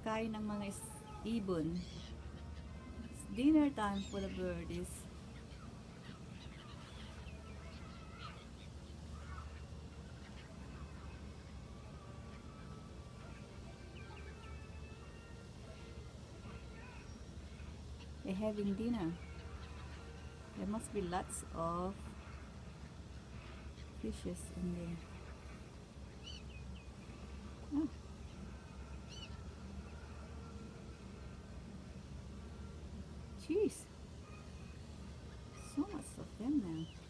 kinakain ng mga ibon. It's dinner time for the birdies. They're having dinner. There must be lots of fishes in there. Oh. Jeez. So much of them now.